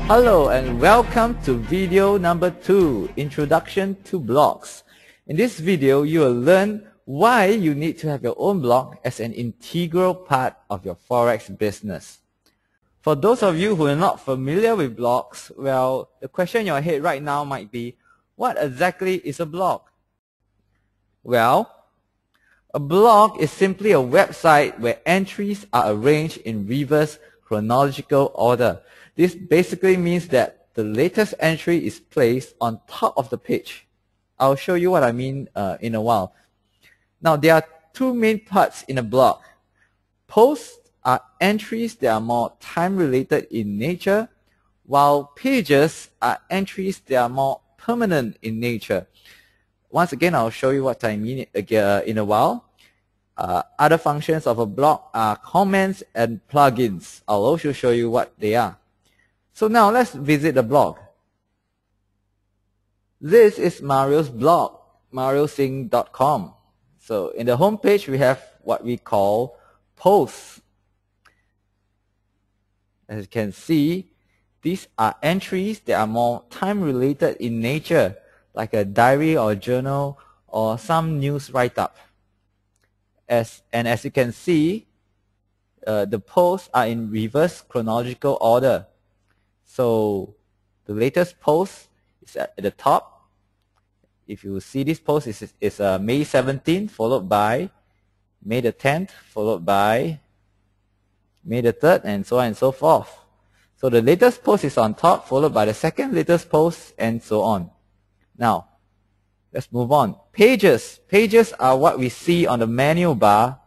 Hello and welcome to video number 2, Introduction to Blogs. In this video, you will learn why you need to have your own blog as an integral part of your Forex business. For those of you who are not familiar with blogs, well, the question in your head right now might be, what exactly is a blog? Well, a blog is simply a website where entries are arranged in reverse chronological order. This basically means that the latest entry is placed on top of the page. I'll show you what I mean in a while. Now, there are two main parts in a blog. Posts are entries that are more time-related in nature, while pages are entries that are more permanent in nature. Once again, I'll show you what I mean in a while. Other functions of a blog are comments and plugins. I'll also show you what they are. So now let's visit the blog. This is Mario's blog, mariosingh.com. So in the home page, we have what we call posts. As you can see, these are entries that are more time-related in nature, like a diary or journal or some news write-up. As you can see, the posts are in reverse chronological order. So the latest post is at the top. If you see this post, it's May 17th, followed by May the 10th, followed by May the 3rd, and so on and so forth. So the latest post is on top, followed by the second latest post, and so on. Now, let's move on. Pages. Pages are what we see on the menu bar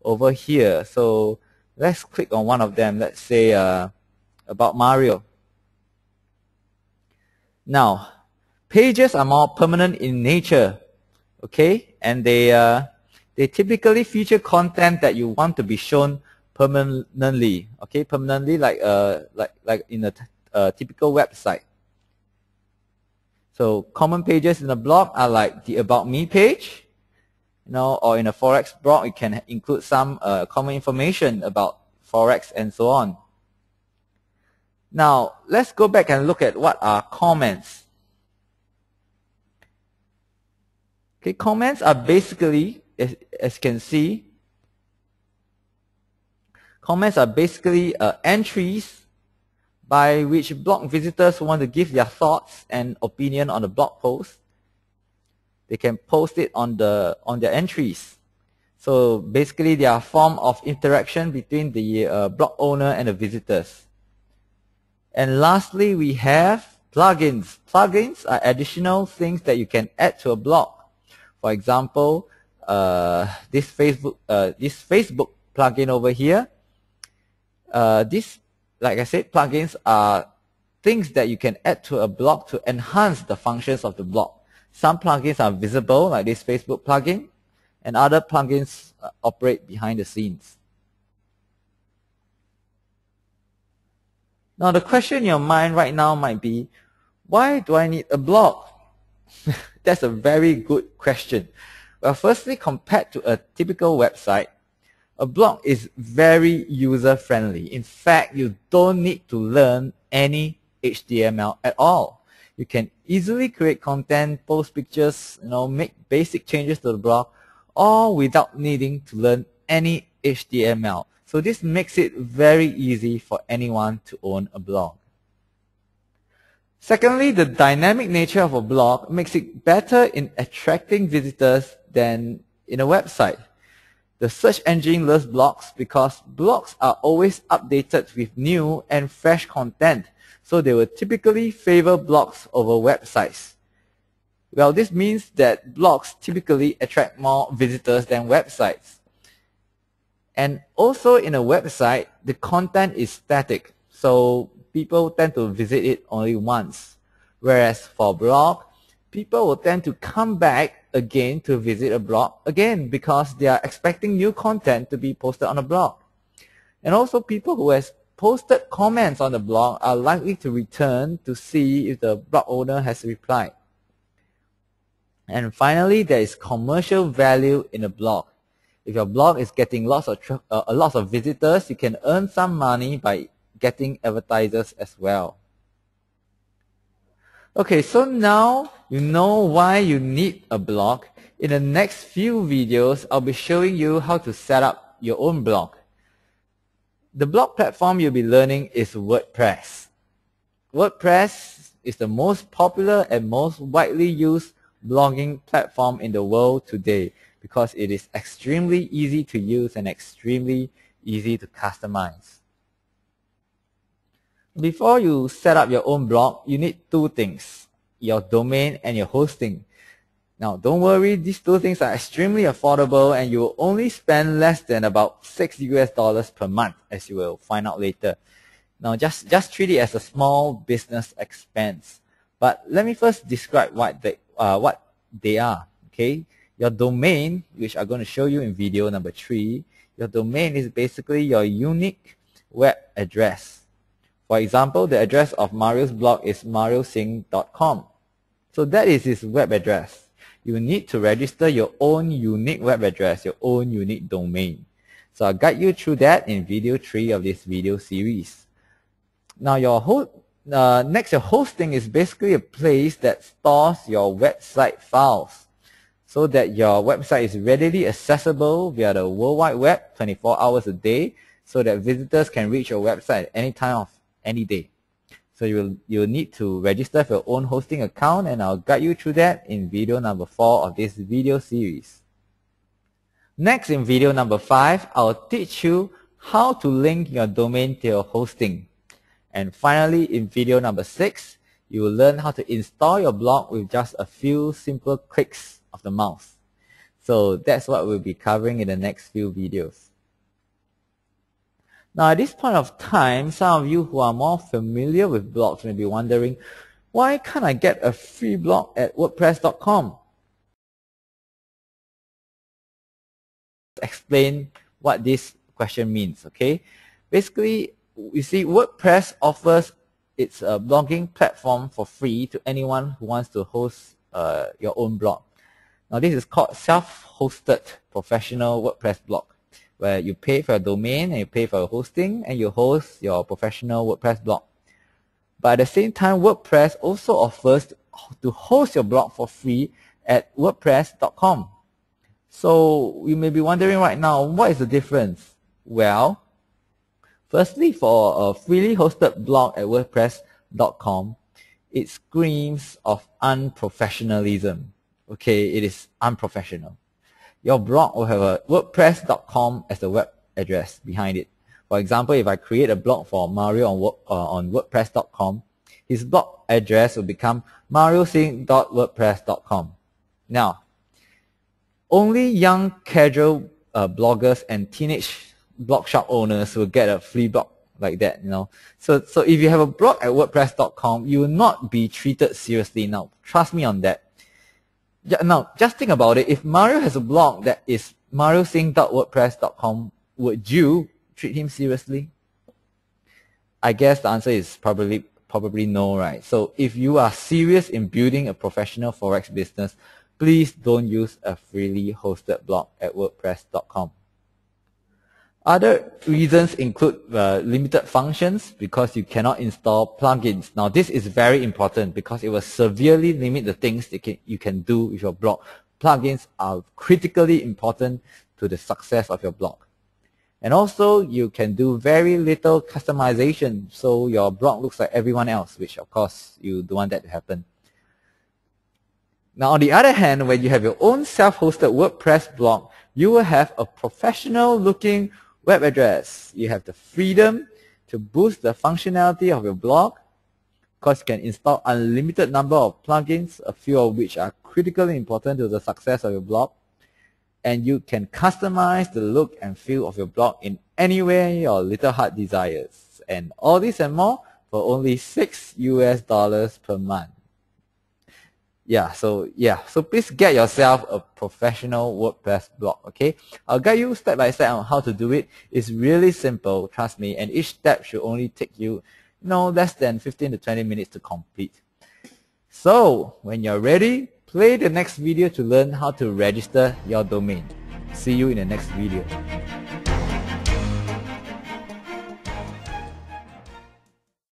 over here. So let's click on one of them. Let's say about Mario. Now, pages are more permanent in nature, okay? And they typically feature content that you want to be shown permanently, okay? Permanently, like in a typical website. So common pages in a blog are like the About Me page, or in a Forex blog, it can include some common information about Forex and so on. Now, let's go back and look at what are comments. Okay, comments are basically, as you can see, comments are basically entries by which blog visitors want to give their thoughts and opinion on the blog post. They can post it on their entries. So basically, they are a form of interaction between the blog owner and the visitors. And lastly, we have plugins. Plugins are additional things that you can add to a blog. For example, this Facebook plugin over here. Like I said, plugins are things that you can add to a blog to enhance the functions of the blog. Some plugins are visible, like this Facebook plugin, and other plugins operate behind the scenes. Now, the question in your mind right now might be, why do I need a blog? That's a very good question. Well, firstly, compared to a typical website, a blog is very user-friendly. In fact, you don't need to learn any HTML at all. You can easily create content, post pictures, make basic changes to the blog, all without needing to learn any HTML. So this makes it very easy for anyone to own a blog. Secondly, the dynamic nature of a blog makes it better in attracting visitors than in a website. The search engine loves blogs because blogs are always updated with new and fresh content, so they will typically favor blogs over websites. Well, this means that blogs typically attract more visitors than websites. And also in a website, the content is static, so people tend to visit it only once. Whereas for a blog, people will tend to come back again to visit a blog again because they are expecting new content to be posted on a blog. And also people who have posted comments on the blog are likely to return to see if the blog owner has replied. And finally, there is commercial value in a blog. If your blog is getting lots of visitors, you can earn some money by getting advertisers as well. Okay, so now you know why you need a blog. In the next few videos, I'll be showing you how to set up your own blog. The blog platform you'll be learning is WordPress. WordPress is the most popular and most widely used blogging platform in the world today because it is extremely easy to use and extremely easy to customize. Before you set up your own blog, you need two things: your domain and your hosting. Now, don't worry, these two things are extremely affordable and you will only spend less than about $6 per month, as you will find out later. Now, just treat it as a small business expense. But let me first describe what they are, okay? Your domain, which I'm going to show you in video number 3, your domain is basically your unique web address. For example, the address of Mario's blog is mariosingh.com. So that is his web address. You need to register your own unique web address, your own unique domain. So I'll guide you through that in video 3 of this video series. Now your hosting is basically a place that stores your website files so that your website is readily accessible via the World Wide Web 24 hours a day so that visitors can reach your website at any time of any day. So you'll need to register for your own hosting account, and I'll guide you through that in video number 4 of this video series. Next, in video number 5, I'll teach you how to link your domain to your hosting. And finally, in video number 6, you will learn how to install your blog with just a few simple clicks of the mouse. So that's what we'll be covering in the next few videos. Now, at this point of time, some of you who are more familiar with blogs may be wondering, why can't I get a free blog at WordPress.com? Explain what this question means, okay? Basically, you see, WordPress offers its blogging platform for free to anyone who wants to host your own blog. Now, this is called self-hosted professional WordPress blog, where you pay for a domain and you pay for your hosting and you host your professional WordPress blog. But at the same time, WordPress also offers to host your blog for free at WordPress.com. So you may be wondering right now, what is the difference? Well, firstly, for a freely hosted blog at WordPress.com, it screams of unprofessionalism. Okay, it is unprofessional. Your blog will have a WordPress.com as the web address behind it. For example, if I create a blog for Mario on WordPress.com, his blog address will become mariosingh.wordpress.com. Now, only young casual bloggers and teenage blog shop owners will get a free blog like that, you know. So if you have a blog at WordPress.com, you will not be treated seriously. Now, trust me on that. Now, just think about it. If Mario has a blog that is mariosingh.wordpress.com, would you treat him seriously? I guess the answer is probably no, right? So if you are serious in building a professional Forex business, please don't use a freely hosted blog at WordPress.com. Other reasons include limited functions, because you cannot install plugins. Now, this is very important because it will severely limit the things that you can do with your blog. Plugins are critically important to the success of your blog. And also, you can do very little customization, so your blog looks like everyone else, which of course you don't want that to happen. Now, on the other hand, when you have your own self-hosted WordPress blog, you will have a professional-looking web address. You have the freedom to boost the functionality of your blog, because you can install unlimited number of plugins, a few of which are critically important to the success of your blog. And you can customize the look and feel of your blog in any way your little heart desires. And all this and more for only $6 per month. So please get yourself a professional WordPress blog, okay? I'll guide you step by step on how to do it. It's really simple, trust me, and each step should only take you, less than 15 to 20 minutes to complete. So, when you're ready, play the next video to learn how to register your domain. See you in the next video.